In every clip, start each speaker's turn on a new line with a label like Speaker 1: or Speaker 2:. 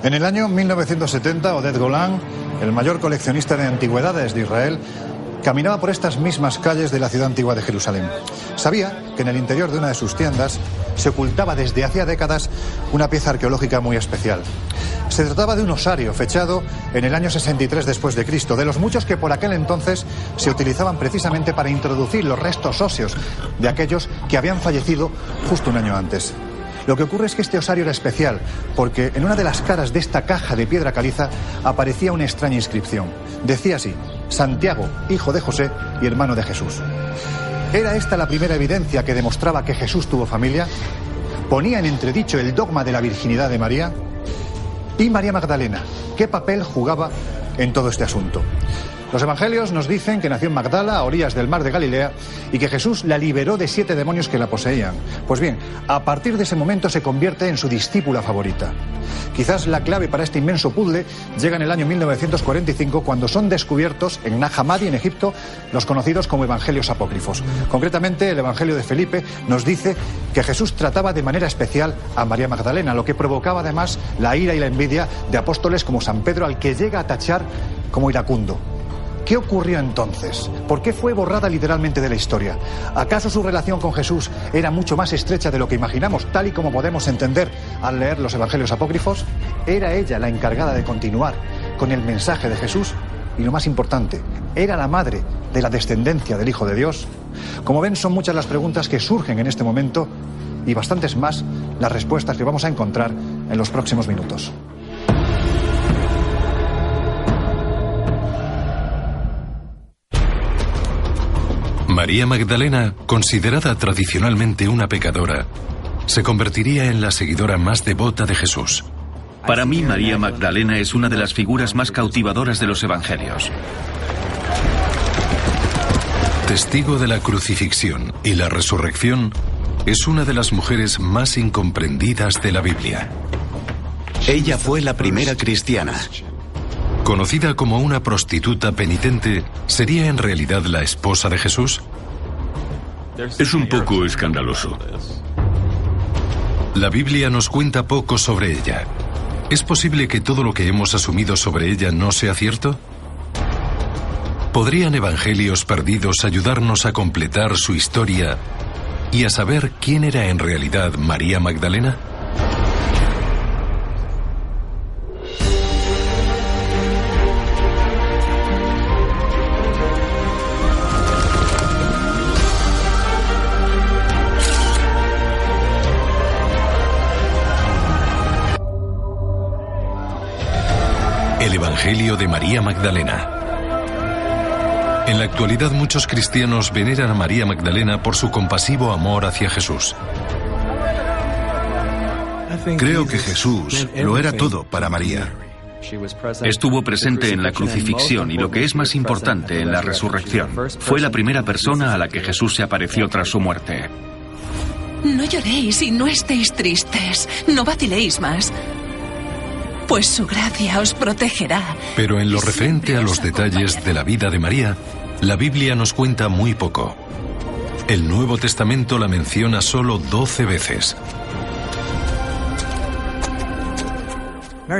Speaker 1: En el año 1970, Oded Golan, el mayor coleccionista de antigüedades de Israel, caminaba por estas mismas calles de la ciudad antigua de Jerusalén. Sabía que en el interior de una de sus tiendas se ocultaba desde hacía décadas una pieza arqueológica muy especial. Se trataba de un osario fechado en el año 63 después de Cristo, de los muchos que por aquel entonces se utilizaban precisamente para introducir los restos óseos de aquellos que habían fallecido justo un año antes. Lo que ocurre es que este osario era especial, porque en una de las caras de esta caja de piedra caliza aparecía una extraña inscripción. Decía así: Santiago, hijo de José y hermano de Jesús. ¿Era esta la primera evidencia que demostraba que Jesús tuvo familia? ¿Ponía en entredicho el dogma de la virginidad de María? ¿Y María Magdalena? ¿Qué papel jugaba en todo este asunto? Los evangelios nos dicen que nació en Magdala, a orillas del mar de Galilea, y que Jesús la liberó de 7 demonios que la poseían. Pues bien, a partir de ese momento se convierte en su discípula favorita. Quizás la clave para este inmenso puzzle llega en el año 1945, cuando son descubiertos en Nag Hammadi, en Egipto, los conocidos como evangelios apócrifos. Concretamente, el evangelio de Felipe nos dice que Jesús trataba de manera especial a María Magdalena, lo que provocaba además la ira y la envidia de apóstoles como San Pedro, al que llega a tachar como iracundo. ¿Qué ocurrió entonces? ¿Por qué fue borrada literalmente de la historia? ¿Acaso su relación con Jesús era mucho más estrecha de lo que imaginamos, tal y como podemos entender al leer los evangelios apócrifos? ¿Era ella la encargada de continuar con el mensaje de Jesús? Y lo más importante, ¿era la madre de la descendencia del Hijo de Dios? Como ven, son muchas las preguntas que surgen en este momento y bastantes más las respuestas que vamos a encontrar en los próximos minutos.
Speaker 2: María Magdalena, considerada tradicionalmente una pecadora, se convertiría en la seguidora más devota de Jesús.
Speaker 3: Para mí, María Magdalena es una de las figuras más cautivadoras de los evangelios.
Speaker 2: Testigo de la crucifixión y la resurrección, es una de las mujeres más incomprendidas de la Biblia.
Speaker 4: Ella fue la primera cristiana.
Speaker 2: Conocida como una prostituta penitente, ¿sería en realidad la esposa de Jesús?
Speaker 3: Es un poco escandaloso.
Speaker 2: La Biblia nos cuenta poco sobre ella. ¿Es posible que todo lo que hemos asumido sobre ella no sea cierto? ¿Podrían evangelios perdidos ayudarnos a completar su historia y a saber quién era en realidad María Magdalena? El Evangelio de María Magdalena. En la actualidad, muchos cristianos veneran a María Magdalena por su compasivo amor hacia Jesús.
Speaker 4: Creo que Jesús lo era todo para María.
Speaker 3: Estuvo presente en la crucifixión y, lo que es más importante, en la resurrección. Fue la primera persona a la que Jesús se apareció tras su muerte.
Speaker 5: No lloréis y no estéis tristes. No vaciléis más, pues su gracia os protegerá.
Speaker 2: Pero en lo referente a los detalles de la vida de María, la Biblia nos cuenta muy poco. El Nuevo Testamento la menciona solo 12 veces.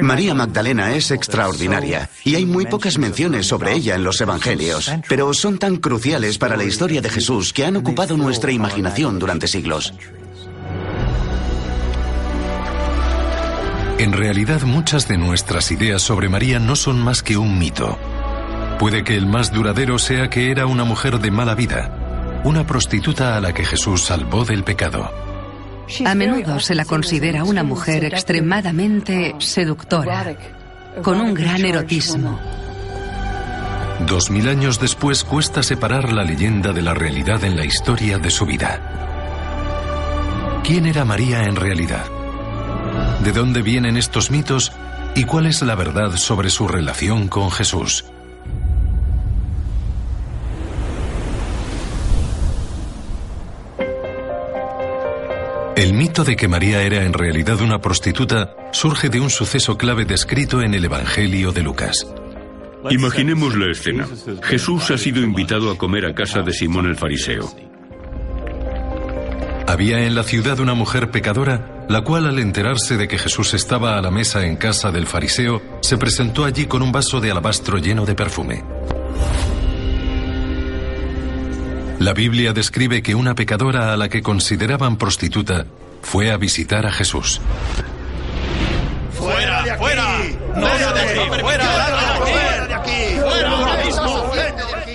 Speaker 4: María Magdalena es extraordinaria y hay muy pocas menciones sobre ella en los evangelios, pero son tan cruciales para la historia de Jesús que han ocupado nuestra imaginación durante siglos.
Speaker 2: En realidad, muchas de nuestras ideas sobre María no son más que un mito. Puede que el más duradero sea que era una mujer de mala vida, una prostituta a la que Jesús salvó del pecado.
Speaker 6: A menudo se la considera una mujer extremadamente seductora, con un gran erotismo.
Speaker 2: 2000 años después cuesta separar la leyenda de la realidad en la historia de su vida. ¿Quién era María en realidad? ¿De dónde vienen estos mitos y cuál es la verdad sobre su relación con Jesús? El mito de que María era en realidad una prostituta surge de un suceso clave descrito en el Evangelio de Lucas.
Speaker 3: Imaginemos la escena. Jesús ha sido invitado a comer a casa de Simón el fariseo.
Speaker 2: Había en la ciudad una mujer pecadora la cual al enterarse de que Jesús estaba a la mesa en casa del fariseo, se presentó allí con un vaso de alabastro lleno de perfume. La Biblia describe que una pecadora a la que consideraban prostituta fue a visitar a Jesús.
Speaker 7: ¡Fuera! ¡Fuera! ¡No se deje! ¡Fuera de aquí! ¡Fuera ahora mismo!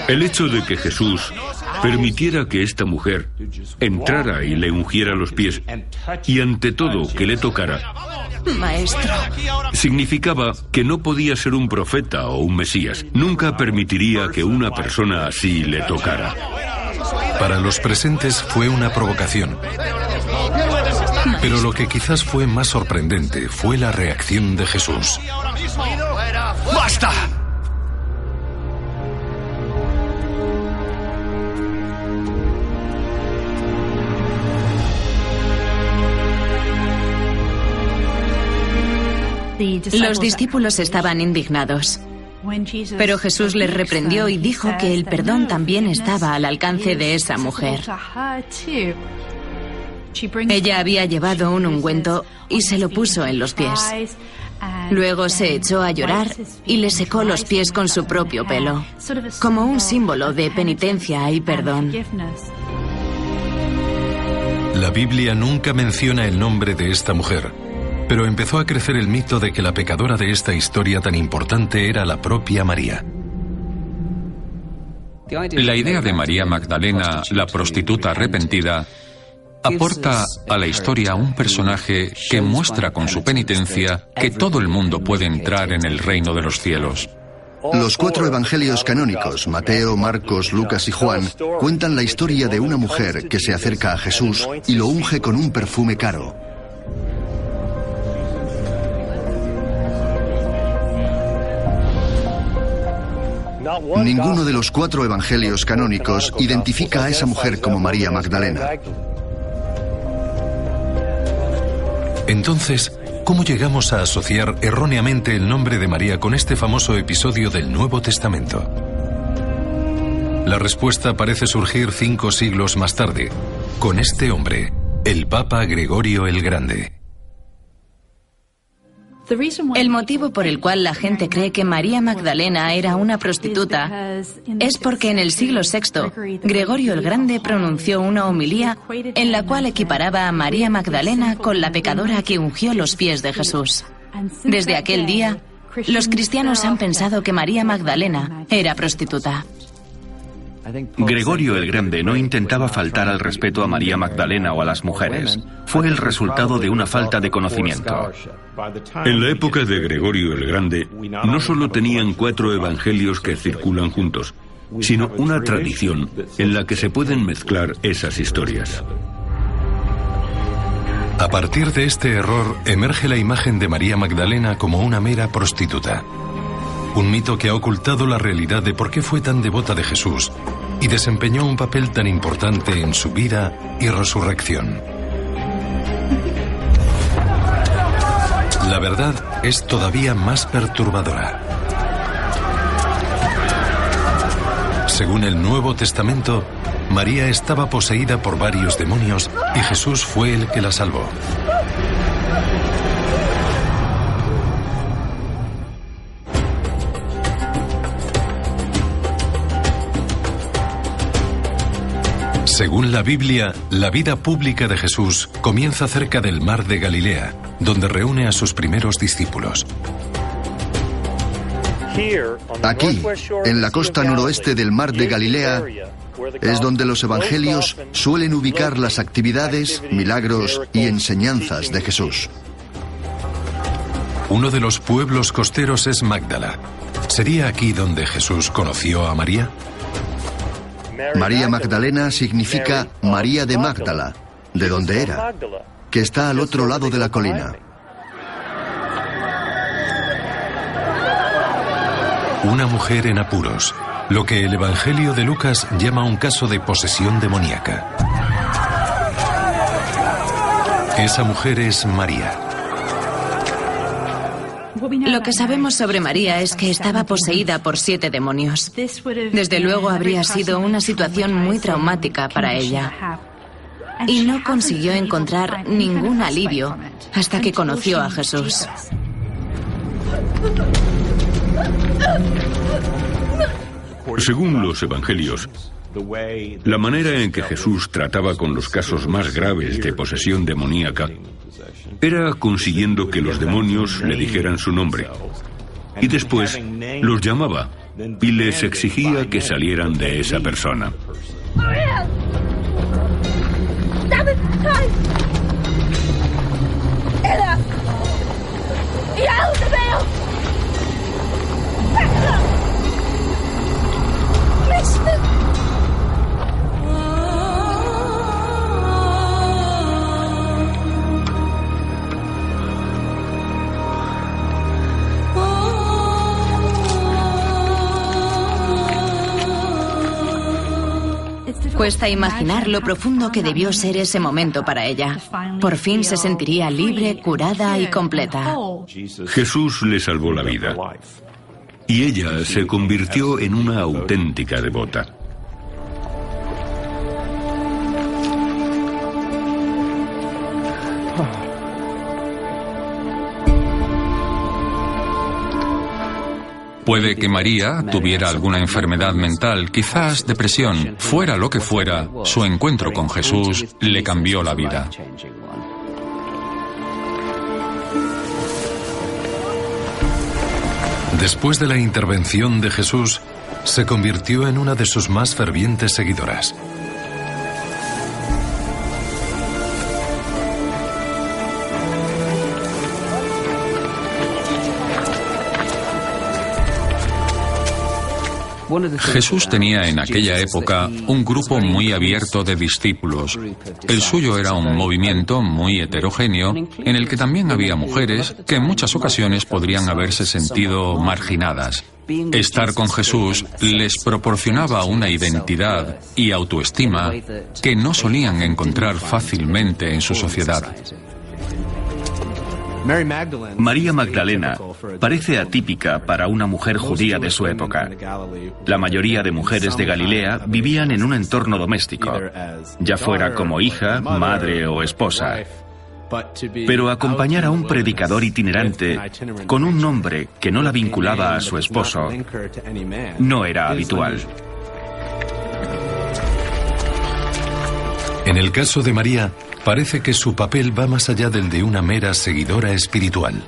Speaker 8: El hecho de que Jesús permitiera que esta mujer entrara y le ungiera los pies, y ante todo que le tocara,
Speaker 5: Maestro,
Speaker 8: significaba que no podía ser un profeta o un Mesías. Nunca permitiría que una persona así le tocara.
Speaker 2: Para los presentes fue una provocación. Pero lo que quizás fue más sorprendente fue la reacción de Jesús.
Speaker 7: ¡Basta!
Speaker 9: Los discípulos estaban indignados, pero Jesús les reprendió y dijo que el perdón también estaba al alcance de esa mujer. Ella había llevado un ungüento y se lo puso en los pies. Luego se echó a llorar y le secó los pies con su propio pelo, como un símbolo de penitencia y perdón.
Speaker 2: La Biblia nunca menciona el nombre de esta mujer, pero empezó a crecer el mito de que la pecadora de esta historia tan importante era la propia María.
Speaker 10: La idea de María Magdalena, la prostituta arrepentida, aporta a la historia un personaje que muestra con su penitencia que todo el mundo puede entrar en el reino de los cielos.
Speaker 11: Los 4 evangelios canónicos, Mateo, Marcos, Lucas y Juan, cuentan la historia de una mujer que se acerca a Jesús y lo unge con un perfume caro. Ninguno de los 4 evangelios canónicos identifica a esa mujer como María Magdalena.
Speaker 2: Entonces, ¿cómo llegamos a asociar erróneamente el nombre de María con este famoso episodio del Nuevo Testamento? La respuesta parece surgir 5 siglos más tarde, con este hombre, el Papa Gregorio el Grande.
Speaker 9: El motivo por el cual la gente cree que María Magdalena era una prostituta es porque en el siglo VI, Gregorio el Grande pronunció una homilía en la cual equiparaba a María Magdalena con la pecadora que ungió los pies de Jesús. Desde aquel día, los cristianos han pensado que María Magdalena era prostituta.
Speaker 3: Gregorio el Grande no intentaba faltar al respeto a María Magdalena o a las mujeres. Fue el resultado de una falta de conocimiento.
Speaker 8: En la época de Gregorio el Grande, no solo tenían 4 evangelios que circulan juntos, sino una tradición en la que se pueden mezclar esas historias.
Speaker 2: A partir de este error emerge la imagen de María Magdalena como una mera prostituta. Un mito que ha ocultado la realidad de por qué fue tan devota de Jesús y desempeñó un papel tan importante en su vida y resurrección. La verdad es todavía más perturbadora. Según el Nuevo Testamento, María estaba poseída por varios demonios y Jesús fue el que la salvó. Según la Biblia, la vida pública de Jesús comienza cerca del mar de Galilea, donde reúne a sus primeros discípulos.
Speaker 11: Aquí, en la costa noroeste del mar de Galilea, es donde los evangelios suelen ubicar las actividades, milagros y enseñanzas de Jesús.
Speaker 2: Uno de los pueblos costeros es Magdala. ¿Sería aquí donde Jesús conoció a María?
Speaker 11: María Magdalena significa María de Magdala, de donde era, que está al otro lado de la colina.
Speaker 2: Una mujer en apuros, lo que el Evangelio de Lucas llama un caso de posesión demoníaca. Esa mujer es María.
Speaker 9: Lo que sabemos sobre María es que estaba poseída por 7 demonios. Desde luego habría sido una situación muy traumática para ella. y no consiguió encontrar ningún alivio hasta que conoció a Jesús.
Speaker 8: Según los evangelios, la manera en que Jesús trataba con los casos más graves de posesión demoníaca era consiguiendo que los demonios le dijeran su nombre y después los llamaba y les exigía que salieran de esa persona.
Speaker 9: Cuesta imaginar lo profundo que debió ser ese momento para ella. Por fin se sentiría libre, curada y completa.
Speaker 8: Jesús le salvó la vida y ella se convirtió en una auténtica devota.
Speaker 10: Puede que María tuviera alguna enfermedad mental, quizás depresión. Fuera lo que fuera, su encuentro con Jesús le cambió la vida.
Speaker 2: Después de la intervención de Jesús, se convirtió en una de sus más fervientes seguidoras.
Speaker 10: Jesús tenía en aquella época un grupo muy abierto de discípulos. El suyo era un movimiento muy heterogéneo en el que también había mujeres que en muchas ocasiones podrían haberse sentido marginadas. Estar con Jesús les proporcionaba una identidad y autoestima que no solían encontrar fácilmente en su sociedad.
Speaker 3: María Magdalena parece atípica para una mujer judía de su época. La mayoría de mujeres de Galilea vivían en un entorno doméstico, ya fuera como hija, madre o esposa. Pero acompañar a un predicador itinerante con un nombre que no la vinculaba a su esposo no era habitual.
Speaker 2: En el caso de María, parece que su papel va más allá del de una mera seguidora espiritual.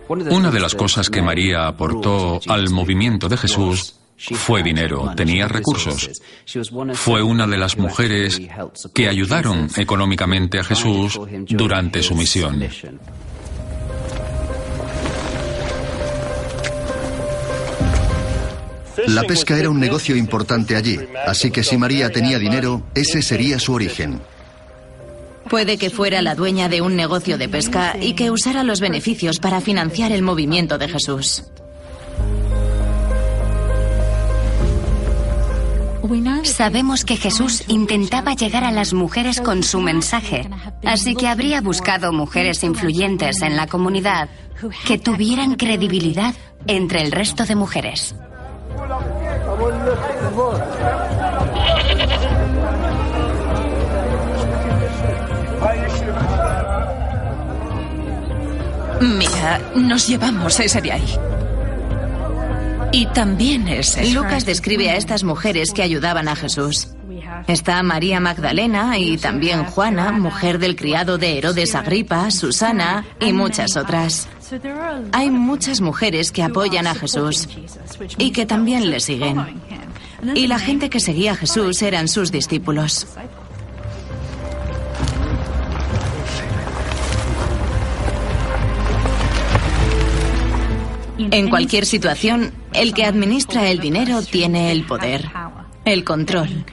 Speaker 10: Una de las cosas que María aportó al movimiento de Jesús fue dinero, tenía recursos. Fue una de las mujeres que ayudaron económicamente a Jesús durante su misión.
Speaker 11: La pesca era un negocio importante allí, así que si María tenía dinero, ese sería su origen.
Speaker 9: Puede que fuera la dueña de un negocio de pesca y que usara los beneficios para financiar el movimiento de Jesús.
Speaker 12: Sabemos que Jesús intentaba llegar a las mujeres con su mensaje, así que habría buscado mujeres influyentes en la comunidad que tuvieran credibilidad entre el resto de mujeres.
Speaker 5: Mira, nos llevamos ese de ahí. Y también ese.
Speaker 9: Lucas describe a estas mujeres que ayudaban a Jesús. Está María Magdalena y también Juana, mujer del criado de Herodes Agripa, Susana y muchas otras. Hay muchas mujeres que apoyan a Jesús y que también le siguen. Y la gente que seguía a Jesús eran sus discípulos. En cualquier situación, el que administra el dinero tiene el poder, el control.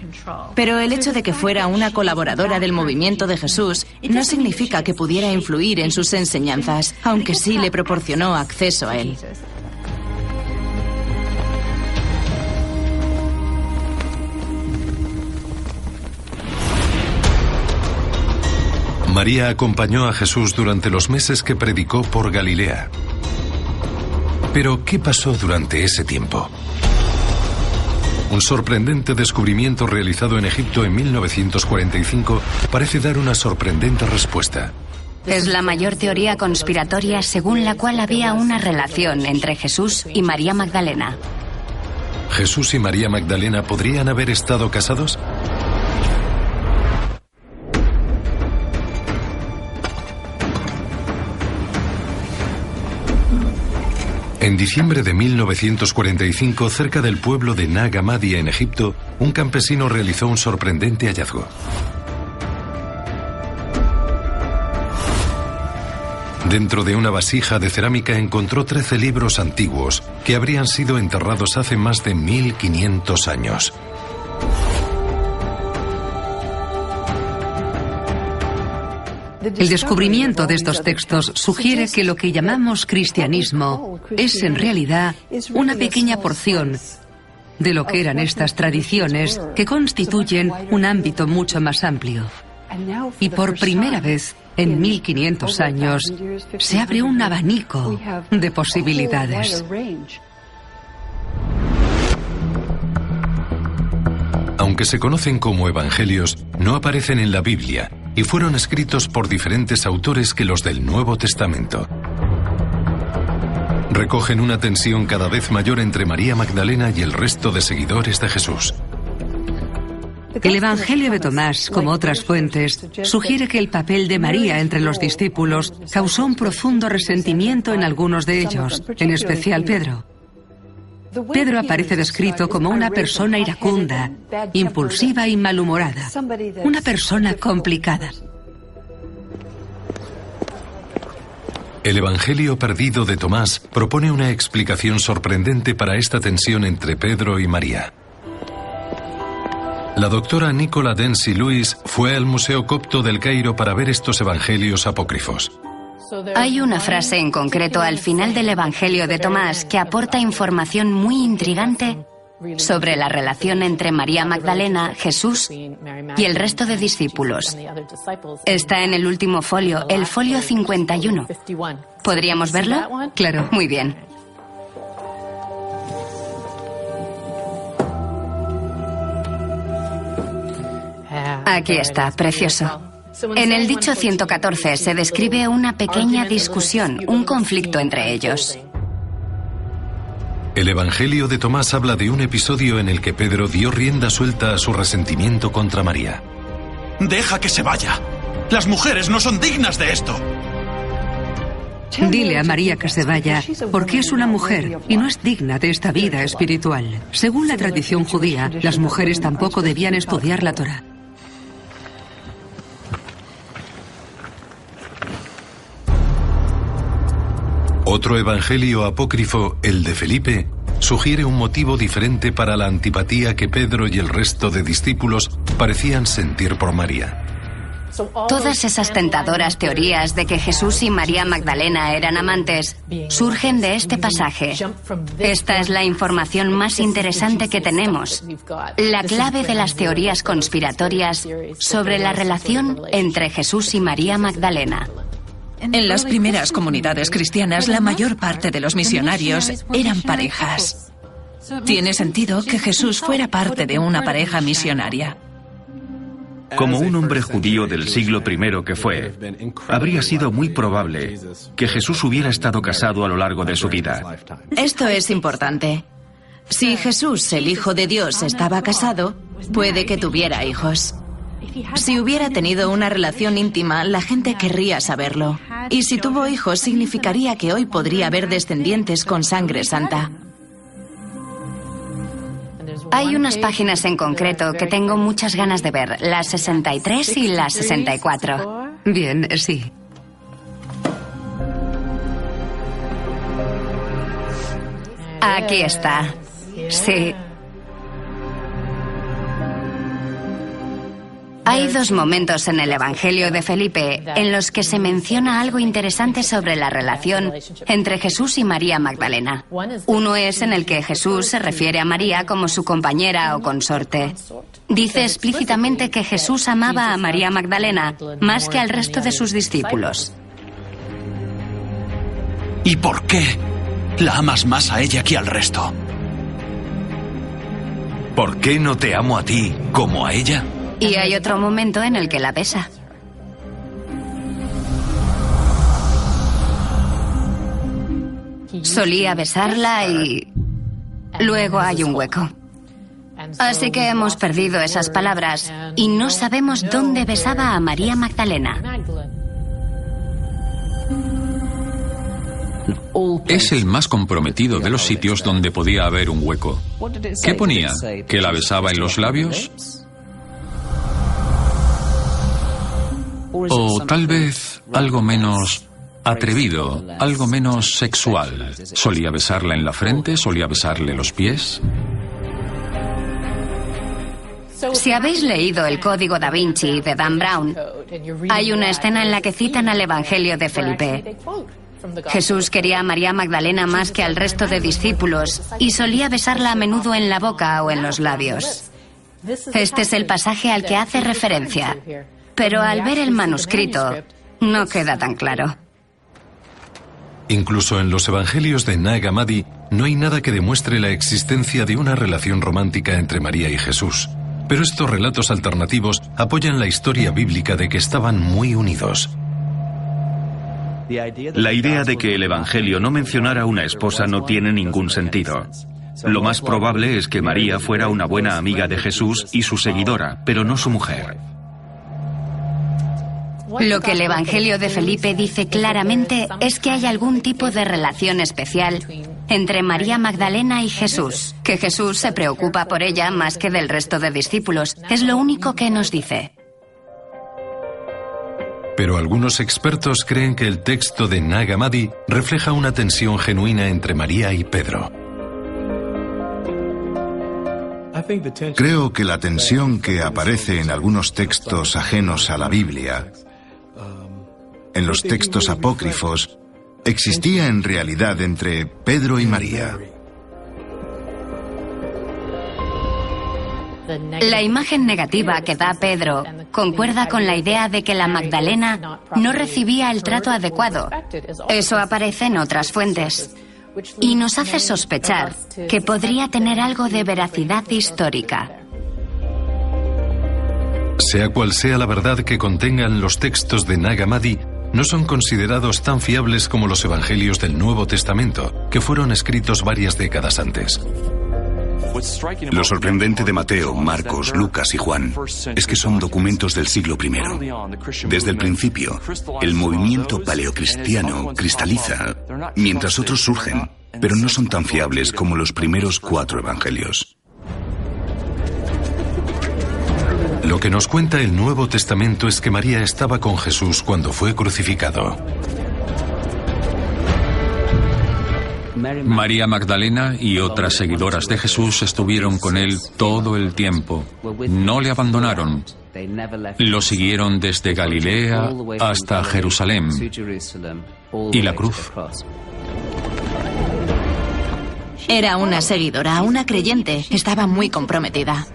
Speaker 9: Pero el hecho de que fuera una colaboradora del movimiento de Jesús no significa que pudiera influir en sus enseñanzas, aunque sí le proporcionó acceso a él.
Speaker 2: María acompañó a Jesús durante los meses que predicó por Galilea. Pero, ¿qué pasó durante ese tiempo? Un sorprendente descubrimiento realizado en Egipto en 1945 parece dar una sorprendente respuesta.
Speaker 12: Es la mayor teoría conspiratoria según la cual había una relación entre Jesús y María Magdalena.
Speaker 2: ¿Jesús y María Magdalena podrían haber estado casados? En diciembre de 1945, cerca del pueblo de Nag Hammadi en Egipto, un campesino realizó un sorprendente hallazgo. Dentro de una vasija de cerámica encontró 13 libros antiguos que habrían sido enterrados hace más de 1500 años.
Speaker 6: El descubrimiento de estos textos sugiere que lo que llamamos cristianismo es en realidad una pequeña porción de lo que eran estas tradiciones que constituyen un ámbito mucho más amplio. Y por primera vez en 1500 años se abre un abanico de posibilidades.
Speaker 2: Aunque se conocen como evangelios, no aparecen en la Biblia y fueron escritos por diferentes autores que los del Nuevo Testamento. Recogen una tensión cada vez mayor entre María Magdalena y el resto de seguidores de Jesús.
Speaker 6: El Evangelio de Tomás, como otras fuentes, sugiere que el papel de María entre los discípulos causó un profundo resentimiento en algunos de ellos, en especial Pedro. Pedro aparece descrito como una persona iracunda, impulsiva y malhumorada, una persona complicada.
Speaker 2: El Evangelio perdido de Tomás propone una explicación sorprendente para esta tensión entre Pedro y María. La doctora Nicola Densi Lewis fue al Museo Copto del Cairo para ver estos evangelios apócrifos.
Speaker 12: Hay una frase en concreto al final del Evangelio de Tomás que aporta información muy intrigante sobre la relación entre María Magdalena, Jesús y el resto de discípulos. Está en el último folio, el folio 51. ¿Podríamos verlo?
Speaker 6: Claro.
Speaker 12: Muy bien. Aquí está, precioso. En el dicho 114 se describe una pequeña discusión, un conflicto entre ellos.
Speaker 2: El Evangelio de Tomás habla de un episodio en el que Pedro dio rienda suelta a su resentimiento contra María.
Speaker 7: ¡Deja que se vaya! ¡Las mujeres no son dignas de esto!
Speaker 6: Dile a María que se vaya, porque es una mujer y no es digna de esta vida espiritual. Según la tradición judía, las mujeres tampoco debían estudiar la Torá.
Speaker 2: Otro evangelio apócrifo, el de Felipe, sugiere un motivo diferente para la antipatía que Pedro y el resto de discípulos parecían sentir por María.
Speaker 12: Todas esas tentadoras teorías de que Jesús y María Magdalena eran amantes surgen de este pasaje. Esta es la información más interesante que tenemos, la clave de las teorías conspiratorias sobre la relación entre Jesús y María Magdalena.
Speaker 5: En las primeras comunidades cristianas, la mayor parte de los misionarios eran parejas. Tiene sentido que Jesús fuera parte de una pareja misionaria.
Speaker 3: Como un hombre judío del siglo I que fue, habría sido muy probable que Jesús hubiera estado casado a lo largo de su vida.
Speaker 9: Esto es importante. Si Jesús, el Hijo de Dios, estaba casado, puede que tuviera hijos. Si hubiera tenido una relación íntima, la gente querría saberlo. Y si tuvo hijos, significaría que hoy podría haber descendientes con sangre santa.
Speaker 12: Hay unas páginas en concreto que tengo muchas ganas de ver, la 63 y la 64.
Speaker 6: Bien, sí.
Speaker 12: Aquí está. Sí. Hay dos momentos en el Evangelio de Felipe en los que se menciona algo interesante sobre la relación entre Jesús y María Magdalena. Uno es en el que Jesús se refiere a María como su compañera o consorte. Dice explícitamente que Jesús amaba a María Magdalena más que al resto de sus discípulos.
Speaker 7: ¿Y por qué la amas más a ella que al resto?
Speaker 2: ¿Por qué no te amo a ti como a ella?
Speaker 12: Y hay otro momento en el que la besa. Solía besarla y luego hay un hueco. Así que hemos perdido esas palabras y no sabemos dónde besaba a María Magdalena.
Speaker 10: Es el más comprometido de los sitios donde podía haber un hueco. ¿Qué ponía? ¿Que la besaba en los labios? O tal vez algo menos atrevido, algo menos sexual. ¿Solía besarla en la frente? ¿Solía besarle los pies?
Speaker 12: Si habéis leído El Código da Vinci de Dan Brown, hay una escena en la que citan al Evangelio de Felipe. Jesús quería a María Magdalena más que al resto de discípulos y solía besarla a menudo en la boca o en los labios. Este es el pasaje al que hace referencia, pero al ver el manuscrito no queda tan claro.
Speaker 2: Incluso en los evangelios de Nag Hammadi no hay nada que demuestre la existencia de una relación romántica entre María y Jesús. Pero estos relatos alternativos apoyan la historia bíblica de que estaban muy unidos.
Speaker 3: La idea de que el Evangelio no mencionara a una esposa no tiene ningún sentido. Lo más probable es que María fuera una buena amiga de Jesús y su seguidora, pero no su mujer.
Speaker 12: Lo que el Evangelio de Felipe dice claramente es que hay algún tipo de relación especial entre María Magdalena y Jesús, que Jesús se preocupa por ella más que del resto de discípulos. Es lo único que nos dice.
Speaker 2: Pero algunos expertos creen que el texto de Nag Hammadi refleja una tensión genuina entre María y Pedro.
Speaker 13: Creo que la tensión que aparece en algunos textos ajenos a la Biblia, en los textos apócrifos, existía en realidad entre Pedro y María.
Speaker 12: La imagen negativa que da Pedro concuerda con la idea de que la Magdalena no recibía el trato adecuado. Eso aparece en otras fuentes y nos hace sospechar que podría tener algo de veracidad histórica.
Speaker 2: Sea cual sea la verdad que contengan los textos de Nag Hammadi, no son considerados tan fiables como los evangelios del Nuevo Testamento, que fueron escritos varias décadas antes.
Speaker 14: Lo sorprendente de Mateo, Marcos, Lucas y Juan es que son documentos del siglo I. Desde el principio, el movimiento paleocristiano cristaliza, mientras otros surgen, pero no son tan fiables como los primeros 4 evangelios.
Speaker 2: Lo que nos cuenta el Nuevo Testamento es que María estaba con Jesús cuando fue crucificado.
Speaker 10: María Magdalena y otras seguidoras de Jesús estuvieron con él todo el tiempo. No le abandonaron. Lo siguieron desde Galilea hasta Jerusalén y la cruz.
Speaker 9: Era una seguidora, una creyente. Estaba muy comprometida.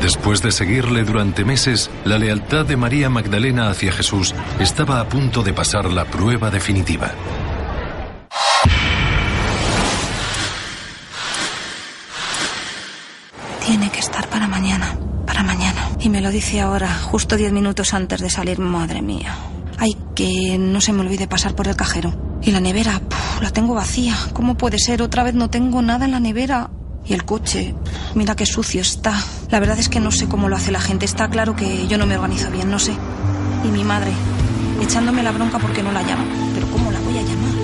Speaker 2: Después de seguirle durante meses, la lealtad de María Magdalena hacia Jesús estaba a punto de pasar la prueba definitiva.
Speaker 15: Tiene que estar para mañana. Y me lo dice ahora, justo 10 minutos antes de salir, madre mía. Ay, que no se me olvide pasar por el cajero. Y la nevera, la tengo vacía. ¿Cómo puede ser? Otra vez no tengo nada en la nevera. Y el coche, mira qué sucio está. La verdad es que no sé cómo lo hace la gente. Está claro que yo no me organizo bien, no sé. Y mi madre, echándome la bronca porque no la llamo. Pero ¿cómo la voy a llamar?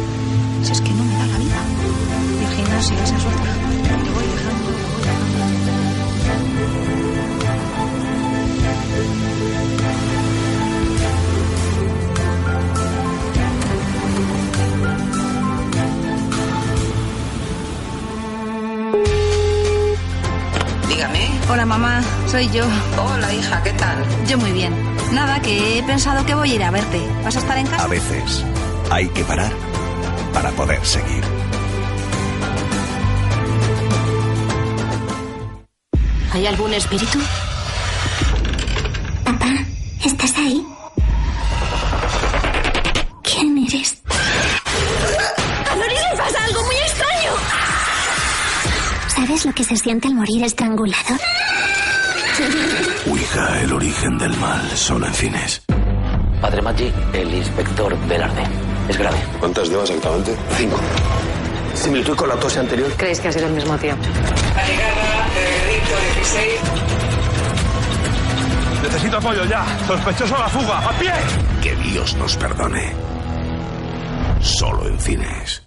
Speaker 15: Si es que no me da la vida. Y el gimnasio, esa es otra. Le voy dejando.
Speaker 16: Dígame.
Speaker 15: Hola, mamá, soy yo.
Speaker 16: Hola, hija, ¿qué tal?
Speaker 15: Yo muy bien. Nada, que he pensado que voy a ir a verte. ¿Vas a estar en casa?
Speaker 14: A veces hay que parar para poder seguir.
Speaker 12: ¿Hay algún espíritu?
Speaker 17: Papá, ¿estás ahí? ¿Quién eres?
Speaker 12: ¡A Loris le pasa algo muy extraño!
Speaker 17: ¿Sabes ¿Sabes lo que se siente al morir estrangulado?
Speaker 14: Ouija, el origen del mal, solo en cines.
Speaker 16: Padre Maggi, el inspector Velarde. Es grave.
Speaker 18: ¿Cuántas lleva exactamente?
Speaker 16: 5.
Speaker 18: ¿Similitud con la autopsia anterior?
Speaker 19: ¿Creéis que ha sido el mismo tío?
Speaker 20: La llegada de Ricto 16.
Speaker 21: Necesito apoyo ya. Sospechoso a la fuga. ¡A pie!
Speaker 14: Que Dios nos perdone. Solo en cines.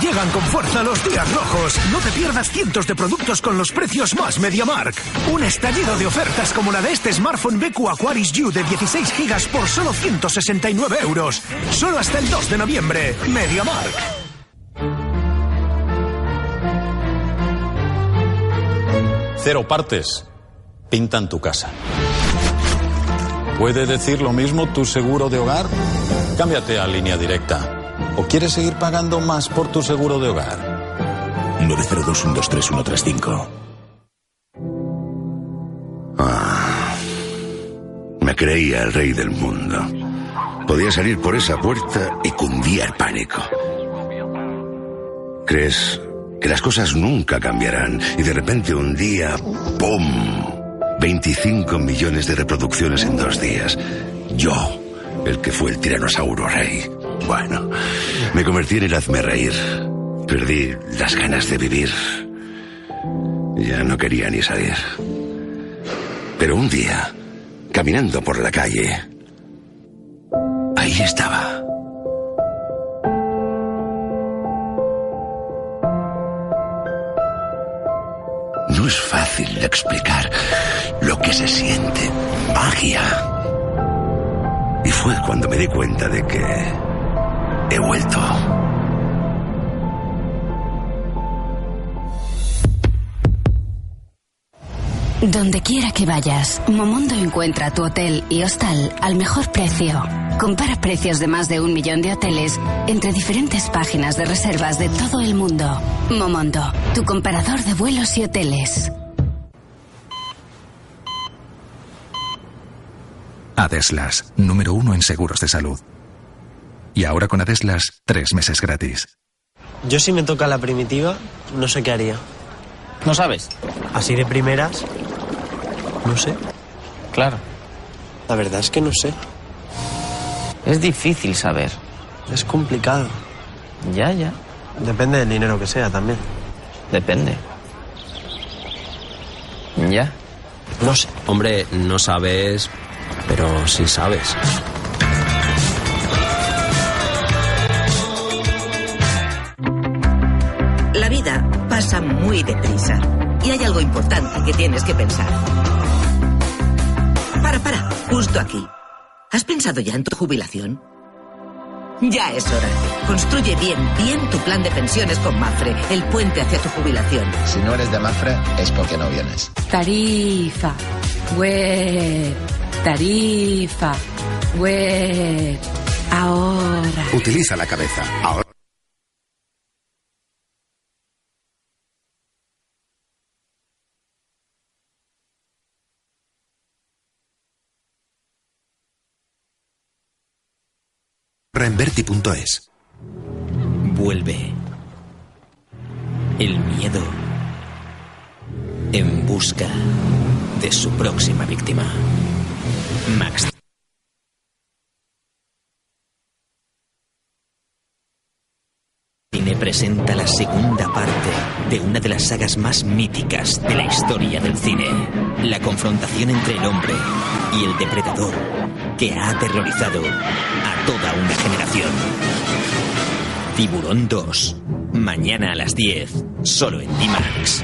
Speaker 22: Llegan con fuerza los días rojos. No te pierdas cientos de productos con los precios más MediaMarkt. Un estallido de ofertas como la de este smartphone BQ Aquaris U de 16 GB por solo 169 €. Solo hasta el 2 de noviembre. MediaMarkt.
Speaker 23: Cero partes pintan tu casa. ¿Puede decir lo mismo tu seguro de hogar? Cámbiate a Línea Directa. ¿O quieres seguir pagando más por tu seguro de hogar?
Speaker 14: 902-123-135. Me creía el rey del mundo. Podía salir por esa puerta y cundía el pánico. ¿Crees que las cosas nunca cambiarán y de repente un día, ¡pum! 25 millones de reproducciones en 2 días. Yo, el que fue el tiranosaurio rey. Bueno, me convertí en el hazmerreír. Perdí las ganas de vivir. Ya no quería ni salir. Pero un día, caminando por la calle, ahí estaba. No es fácil explicar lo que se siente. Magia. Y fue cuando me di cuenta de que he vuelto.
Speaker 12: Donde quiera que vayas, Momondo encuentra tu hotel y hostal al mejor precio. Compara precios de más de 1 millón de hoteles entre diferentes páginas de reservas de todo el mundo. Momondo, tu comparador de vuelos y hoteles.
Speaker 24: Adeslas, número 1 en seguros de salud. Y ahora con Adeslas, 3 meses gratis.
Speaker 25: Yo si me toca la primitiva, no sé qué haría.
Speaker 16: ¿No sabes?
Speaker 25: Así de primeras, no sé.
Speaker 16: Claro.
Speaker 25: La verdad es que no sé.
Speaker 16: Es difícil saber.
Speaker 25: Es complicado.
Speaker 16: Ya.
Speaker 25: Depende del dinero que sea también.
Speaker 16: Depende. Ya.
Speaker 26: No sé. Hombre, no sabes, pero sí sabes.
Speaker 27: La vida pasa muy deprisa y hay algo importante que tienes que pensar. Para, justo aquí. ¿Has pensado ya en tu jubilación? Ya es hora. Construye bien tu plan de pensiones con Mapfre, el puente hacia tu jubilación.
Speaker 28: Si no eres de Mapfre, es porque no vienes.
Speaker 29: Tarifa web. Tarifa web. Ahora.
Speaker 14: Utiliza la cabeza. Ahora.
Speaker 30: Renberti.es.
Speaker 31: Vuelve. El miedo en busca de su próxima víctima. Max. Cine presenta la segunda parte de una de las sagas más míticas de la historia del cine. La confrontación entre el hombre y el depredador que ha aterrorizado a toda una generación. Tiburón 2. Mañana a las 10. Solo en D-Max.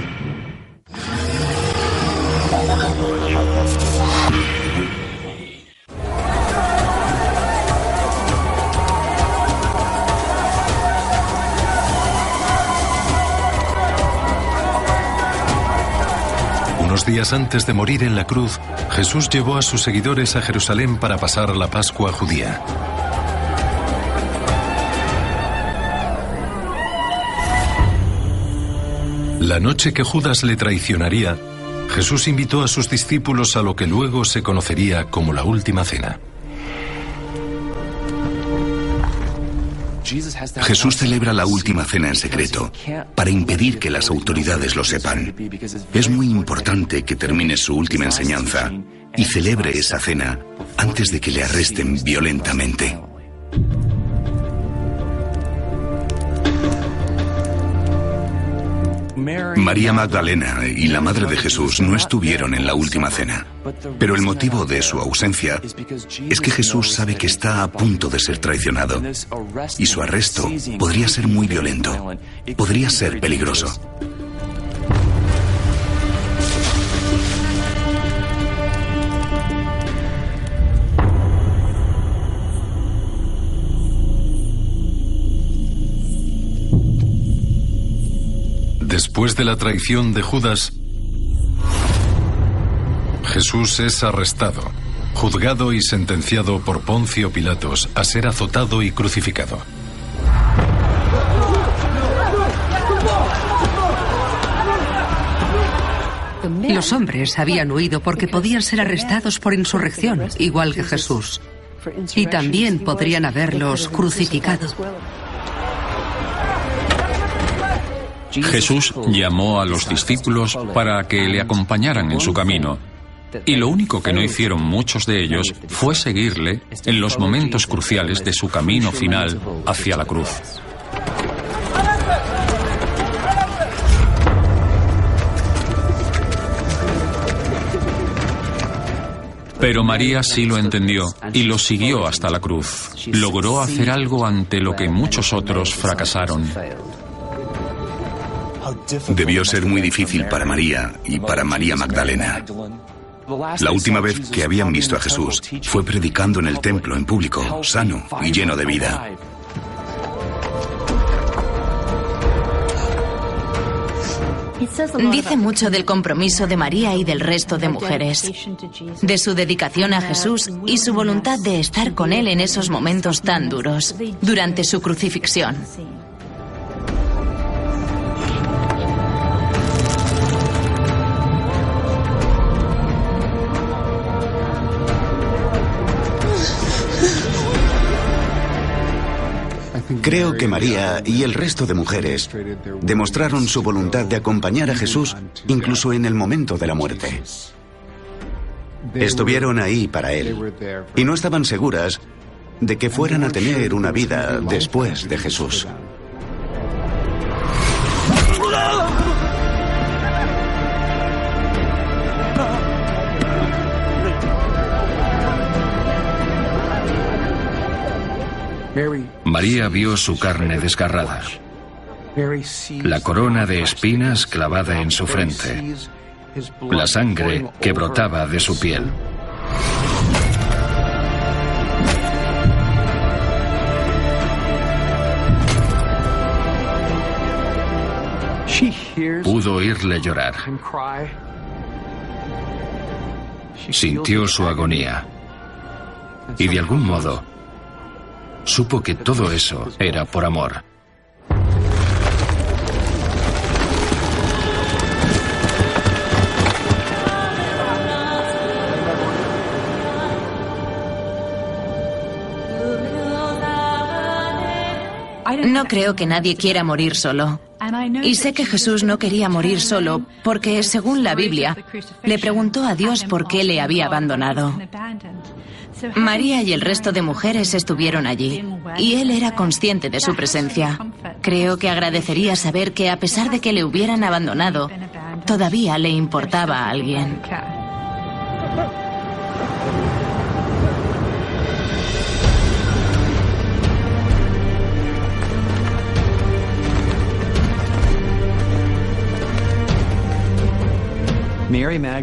Speaker 2: Unos días antes de morir en la cruz, Jesús llevó a sus seguidores a Jerusalén para pasar la Pascua judía. La noche que Judas le traicionaría, Jesús invitó a sus discípulos a lo que luego se conocería como la Última Cena.
Speaker 14: Jesús celebra la última cena en secreto para impedir que las autoridades lo sepan. Es muy importante que termine su última enseñanza y celebre esa cena antes de que le arresten violentamente. María Magdalena y la madre de Jesús no estuvieron en la última cena, pero el motivo de su ausencia es que Jesús sabe que está a punto de ser traicionado y su arresto podría ser muy violento, podría ser peligroso.
Speaker 2: Después de la traición de Judas, Jesús es arrestado, juzgado y sentenciado por Poncio Pilatos a ser azotado y crucificado.
Speaker 29: Los hombres habían huido porque podían ser arrestados por insurrección, igual que Jesús. Y también podrían haberlos crucificado.
Speaker 10: Jesús llamó a los discípulos para que le acompañaran en su camino, y lo único que no hicieron muchos de ellos fue seguirle en los momentos cruciales de su camino final hacia la cruz. Pero María sí lo entendió y lo siguió hasta la cruz. Logró hacer algo ante lo que muchos otros fracasaron.
Speaker 14: Debió ser muy difícil para María y para María Magdalena. La última vez que habían visto a Jesús fue predicando en el templo en público, sano y lleno de vida.
Speaker 9: Dice mucho del compromiso de María y del resto de mujeres, de su dedicación a Jesús y su voluntad de estar con él en esos momentos tan duros, durante su crucifixión.
Speaker 1: Creo que María y el resto de mujeres demostraron su voluntad de acompañar a Jesús incluso en el momento de la muerte. Estuvieron ahí para él y no estaban seguras de que fueran a tener una vida después de Jesús.
Speaker 3: María vio su carne desgarrada, la corona de espinas clavada en su frente, la sangre que brotaba de su piel. Pudo oírle llorar. Sintió su agonía y de algún modo supo que todo eso era por amor.
Speaker 9: No creo que nadie quiera morir solo. Y sé que Jesús no quería morir solo porque, según la Biblia, le preguntó a Dios por qué le había abandonado. María y el resto de mujeres estuvieron allí, y él era consciente de su presencia. Creo que agradecería saber que, a pesar de que le hubieran abandonado, todavía le importaba a alguien.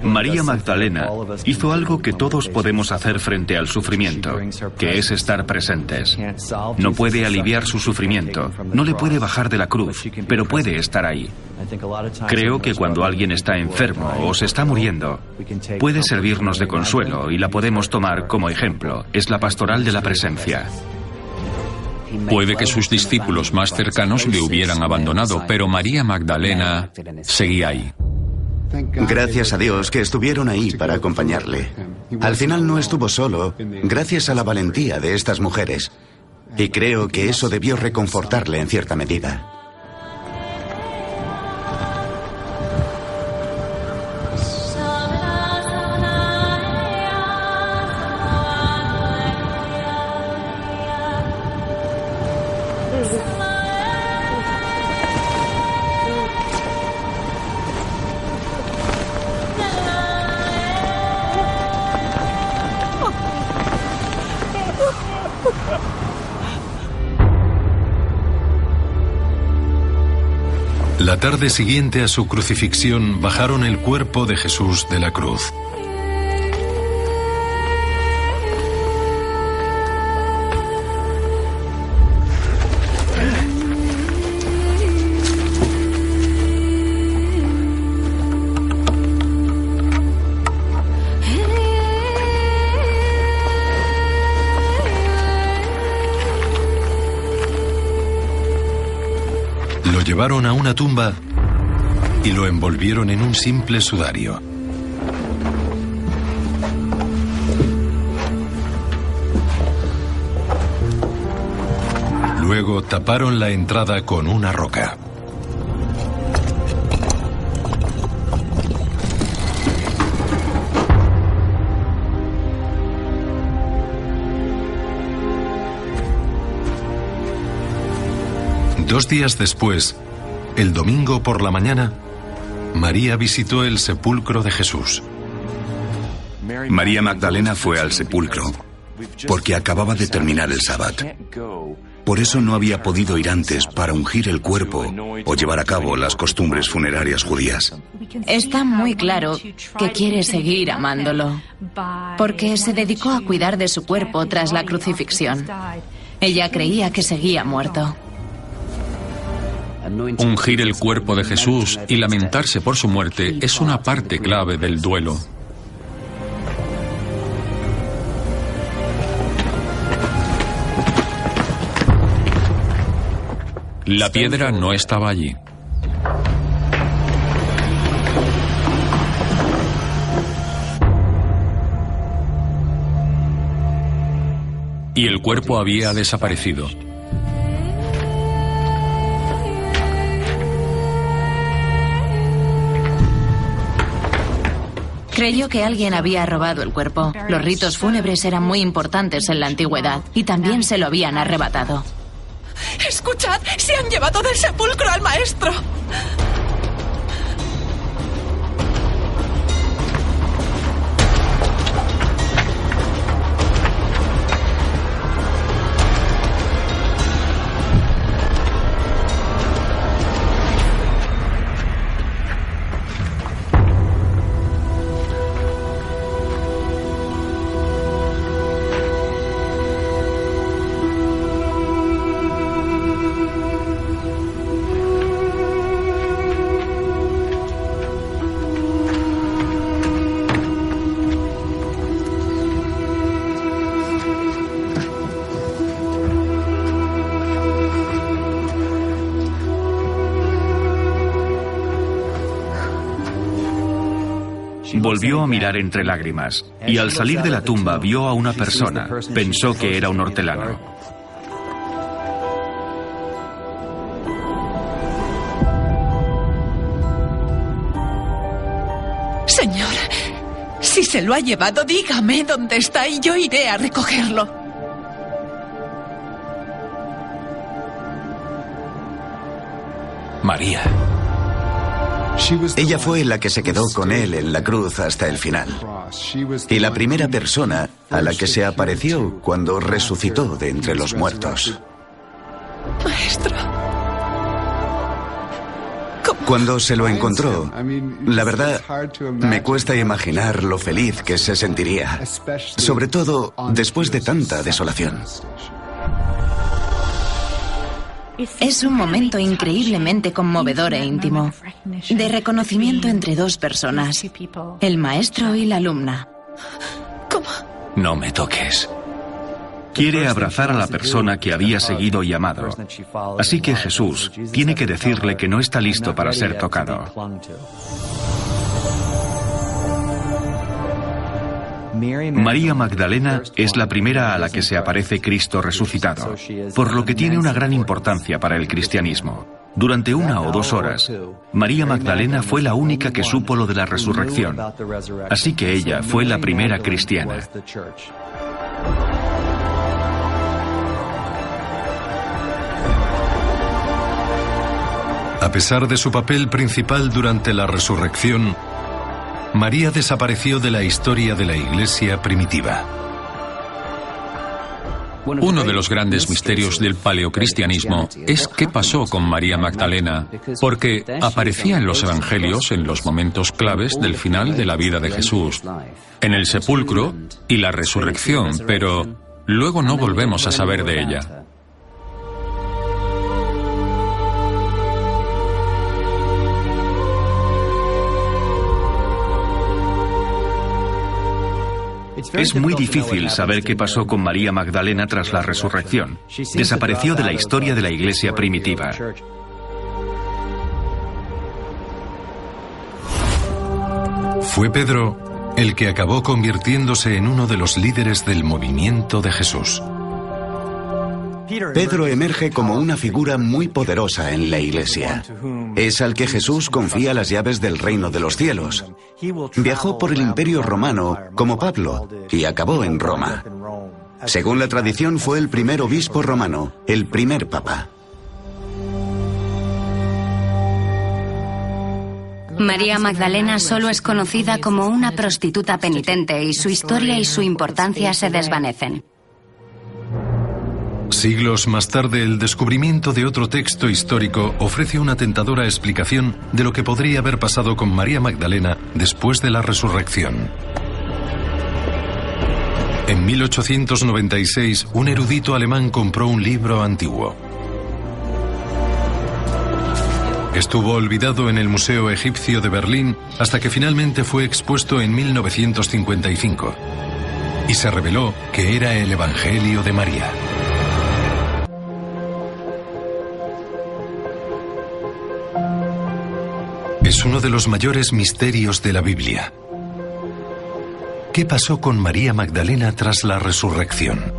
Speaker 4: María Magdalena hizo algo que todos podemos hacer frente al sufrimiento, que es estar presentes. No puede aliviar su sufrimiento, no le puede bajar de la cruz, pero puede estar ahí. Creo que cuando alguien está enfermo o se está muriendo, puede servirnos de consuelo y la podemos tomar como ejemplo. Es la pastoral de la presencia.
Speaker 10: Puede que sus discípulos más cercanos le hubieran abandonado, pero María Magdalena seguía ahí.
Speaker 1: Gracias a Dios que estuvieron ahí para acompañarle. Al final no estuvo solo, gracias a la valentía de estas mujeres. Y creo que eso debió reconfortarle en cierta medida.
Speaker 2: La tarde siguiente a su crucifixión bajaron el cuerpo de Jesús de la cruz. Lo llevaron a una tumba y lo envolvieron en un simple sudario. Luego taparon la entrada con una roca. Dos días después, el domingo por la mañana, María visitó el sepulcro de Jesús.
Speaker 14: María Magdalena fue al sepulcro porque acababa de terminar el sábado. Por eso no había podido ir antes para ungir el cuerpo o llevar a cabo las costumbres funerarias judías.
Speaker 9: Está muy claro que quiere seguir amándolo, porque se dedicó a cuidar de su cuerpo tras la crucifixión. Ella creía que seguía muerto.
Speaker 10: Ungir el cuerpo de Jesús y lamentarse por su muerte es una parte clave del duelo. La piedra no estaba allí. Y el cuerpo había desaparecido.
Speaker 9: Creyó que alguien había robado el cuerpo. Los ritos fúnebres eran muy importantes en la antigüedad y también se lo habían arrebatado.
Speaker 5: ¡Escuchad! ¡Se han llevado del sepulcro al maestro!
Speaker 4: Volvió a mirar entre lágrimas y al salir de la tumba vio a una persona. Pensó que era un hortelano.
Speaker 5: Señor, si se lo ha llevado, dígame dónde está y yo iré a recogerlo.
Speaker 24: María.
Speaker 1: Ella fue la que se quedó con él en la cruz hasta el final. Y la primera persona a la que se apareció cuando resucitó de entre los muertos.
Speaker 5: Maestro.
Speaker 1: Cuando se lo encontró, la verdad, me cuesta imaginar lo feliz que se sentiría, sobre todo después de tanta desolación.
Speaker 9: Es un momento increíblemente conmovedor e íntimo, de reconocimiento entre dos personas, el maestro y la alumna.
Speaker 5: ¿Cómo?
Speaker 24: No me toques.
Speaker 4: Quiere abrazar a la persona que había seguido y amado. Así que Jesús tiene que decirle que no está listo para ser tocado. María Magdalena es la primera a la que se aparece Cristo resucitado, por lo que tiene una gran importancia para el cristianismo. Durante 1 o 2 horas, María Magdalena fue la única que supo lo de la resurrección, así que ella fue la primera cristiana.
Speaker 2: A pesar de su papel principal durante la resurrección, María desapareció de la historia de la Iglesia primitiva.
Speaker 10: Uno de los grandes misterios del paleocristianismo es qué pasó con María Magdalena, porque aparecía en los evangelios en los momentos claves del final de la vida de Jesús, en el sepulcro y la resurrección, pero luego no volvemos a saber de ella.
Speaker 4: Es muy difícil saber qué pasó con María Magdalena tras la resurrección. Desapareció de la historia de la Iglesia primitiva.
Speaker 2: Fue Pedro el que acabó convirtiéndose en uno de los líderes del movimiento de Jesús.
Speaker 1: Pedro emerge como una figura muy poderosa en la Iglesia. Es al que Jesús confía las llaves del reino de los cielos. Viajó por el Imperio Romano como Pablo y acabó en Roma. Según la tradición, fue el primer obispo romano, el primer papa.
Speaker 12: María Magdalena solo es conocida como una prostituta penitente y su historia y su importancia se desvanecen.
Speaker 2: Siglos más tarde, el descubrimiento de otro texto histórico ofrece una tentadora explicación de lo que podría haber pasado con María Magdalena después de la resurrección. En 1896, un erudito alemán compró un libro antiguo. Estuvo olvidado en el Museo Egipcio de Berlín hasta que finalmente fue expuesto en 1955. Y se reveló que era el Evangelio de María. Es uno de los mayores misterios de la Biblia. ¿Qué pasó con María Magdalena tras la resurrección?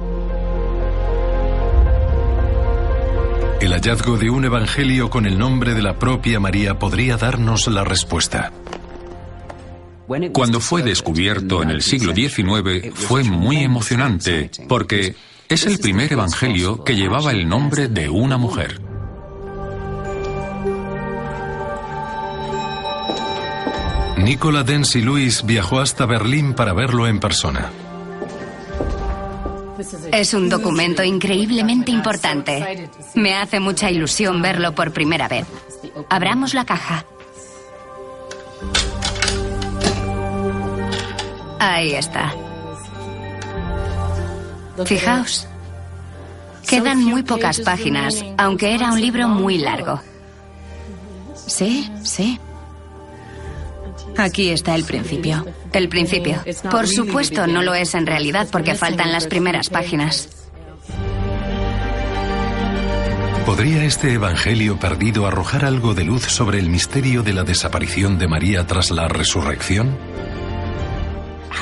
Speaker 2: El hallazgo de un evangelio con el nombre de la propia María podría darnos la respuesta.
Speaker 10: Cuando fue descubierto en el siglo XIX fue muy emocionante, porque es el primer evangelio que llevaba el nombre de una mujer.
Speaker 2: Nicola Denzi Lewis viajó hasta Berlín para verlo en persona.
Speaker 12: Es un documento increíblemente importante. Me hace mucha ilusión verlo por primera vez. Abramos la caja. Ahí está. Fijaos. Quedan muy pocas páginas, aunque era un libro muy largo.
Speaker 9: Sí, sí. Aquí está el principio.
Speaker 12: El principio. Por supuesto, no lo es en realidad porque faltan las primeras páginas.
Speaker 2: ¿Podría este evangelio perdido arrojar algo de luz sobre el misterio de la desaparición de María tras la resurrección?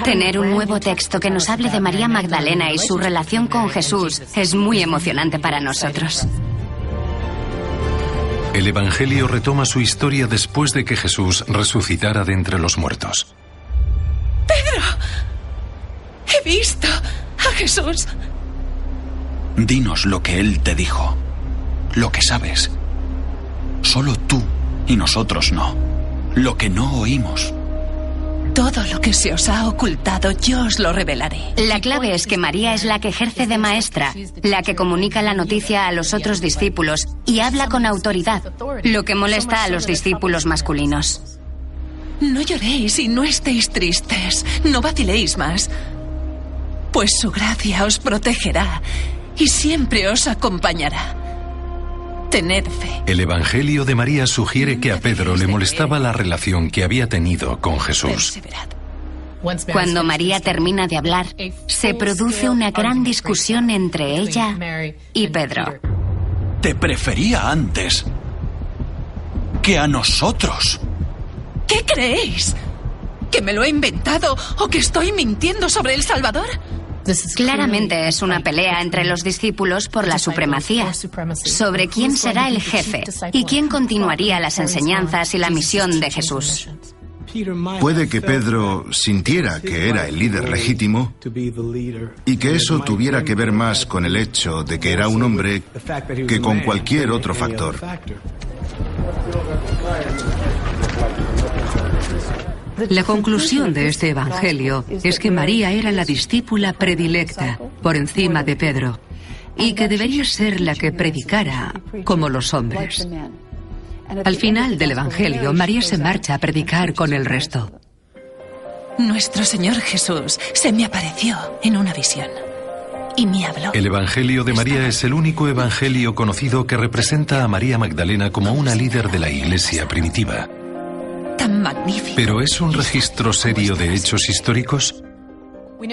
Speaker 12: Tener un nuevo texto que nos hable de María Magdalena y su relación con Jesús es muy emocionante para nosotros.
Speaker 2: El evangelio retoma su historia después de que Jesús resucitara de entre los muertos.
Speaker 5: ¡Pedro! ¡He visto a Jesús!
Speaker 14: Dinos lo que Él te dijo, lo que sabes. Solo tú y nosotros no. Lo que no oímos.
Speaker 5: Todo lo que se os ha ocultado, yo os lo revelaré.
Speaker 12: La clave es que María es la que ejerce de maestra, la que comunica la noticia a los otros discípulos y habla con autoridad, lo que molesta a los discípulos masculinos.
Speaker 5: No lloréis y no estéis tristes, no vaciléis más, pues su gracia os protegerá y siempre os acompañará. Tened fe.
Speaker 2: El Evangelio de María sugiere que a Pedro le molestaba la relación que había tenido con Jesús.
Speaker 12: Cuando María termina de hablar, se produce una gran discusión entre ella y Pedro.
Speaker 14: Te prefería antes que a nosotros.
Speaker 5: ¿Qué creéis? ¿Que me lo he inventado o que estoy mintiendo sobre el Salvador?
Speaker 12: Claramente es una pelea entre los discípulos por la supremacía, sobre quién será el jefe y quién continuaría las enseñanzas y la misión de Jesús.
Speaker 6: Puede que Pedro sintiera que era el líder legítimo y que eso tuviera que ver más con el hecho de que era un hombre que con cualquier otro factor.
Speaker 29: La conclusión de este evangelio es que María era la discípula predilecta por encima de Pedro y que debería ser la que predicara como los hombres. Al final del evangelio, María se marcha a predicar con el resto.
Speaker 5: Nuestro Señor Jesús se me apareció en una visión y me habló.
Speaker 2: El evangelio de María es el único evangelio conocido que representa a María Magdalena como una líder de la iglesia primitiva.
Speaker 5: Tan magnífico.
Speaker 2: ¿Pero es un registro serio de hechos históricos?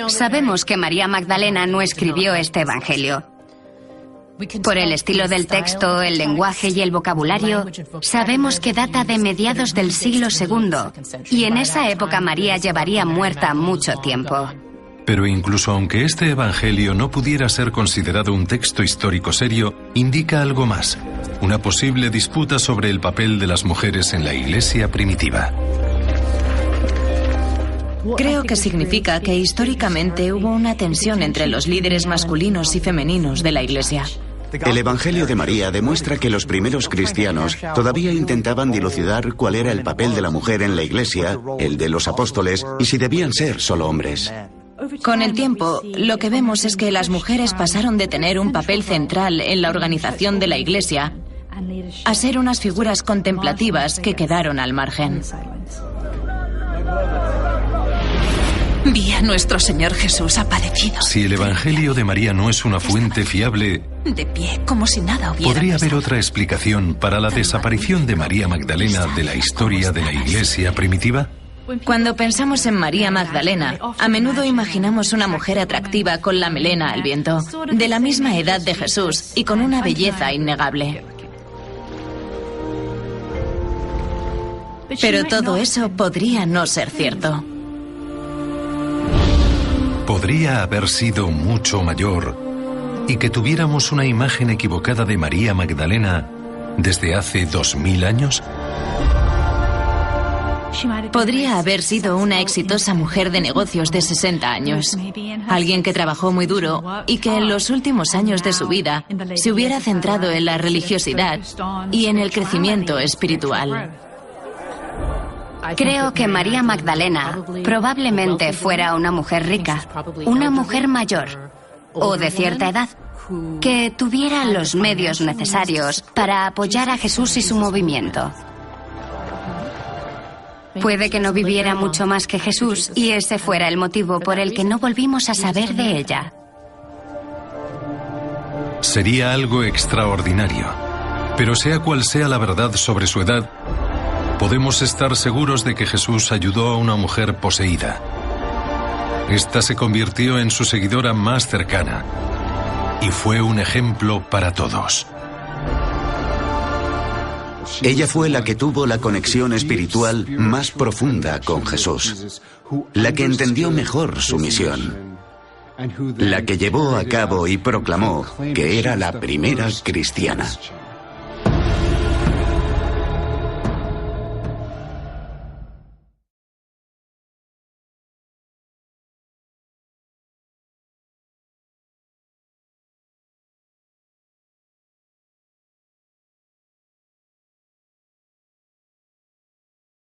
Speaker 12: Sabemos que María Magdalena no escribió este evangelio. Por el estilo del texto, el lenguaje y el vocabulario, sabemos que data de mediados del siglo II, y en esa época María llevaría muerta mucho tiempo.
Speaker 2: Pero incluso aunque este evangelio no pudiera ser considerado un texto histórico serio, indica algo más, una posible disputa sobre el papel de las mujeres en la iglesia primitiva.
Speaker 9: Creo que significa que históricamente hubo una tensión entre los líderes masculinos y femeninos de la iglesia.
Speaker 1: El Evangelio de María demuestra que los primeros cristianos todavía intentaban dilucidar cuál era el papel de la mujer en la iglesia, el de los apóstoles, y si debían ser solo hombres.
Speaker 9: Con el tiempo, lo que vemos es que las mujeres pasaron de tener un papel central en la organización de la iglesia a ser unas figuras contemplativas que quedaron al margen.
Speaker 5: Vi a nuestro Señor Jesús aparecido.
Speaker 2: Si el Evangelio de María no es una fuente fiable,
Speaker 5: de pie, como si nada hubiera
Speaker 2: ¿podría haber
Speaker 5: pasado?
Speaker 2: otra explicación para la desaparición de María Magdalena de la historia de la iglesia primitiva?
Speaker 9: Cuando pensamos en María Magdalena, a menudo imaginamos una mujer atractiva con la melena al viento, de la misma edad de Jesús y con una belleza innegable. Pero todo eso podría no ser cierto.
Speaker 2: Podría haber sido mucho mayor y que tuviéramos una imagen equivocada de María Magdalena desde hace 2000 años.
Speaker 9: Podría haber sido una exitosa mujer de negocios de 60 años. Alguien que trabajó muy duro y que en los últimos años de su vida se hubiera centrado en la religiosidad y en el crecimiento espiritual.
Speaker 12: Creo que María Magdalena probablemente fuera una mujer rica, una mujer mayor o de cierta edad, que tuviera los medios necesarios para apoyar a Jesús y su movimiento. Puede que no viviera mucho más que Jesús y ese fuera el motivo por el que no volvimos a saber de ella.
Speaker 2: Sería algo extraordinario. Pero sea cual sea la verdad sobre su edad, podemos estar seguros de que Jesús ayudó a una mujer poseída. Esta se convirtió en su seguidora más cercana y fue un ejemplo para todos.
Speaker 1: Ella fue la que tuvo la conexión espiritual más profunda con Jesús, la que entendió mejor su misión, la que llevó a cabo y proclamó que era la primera cristiana.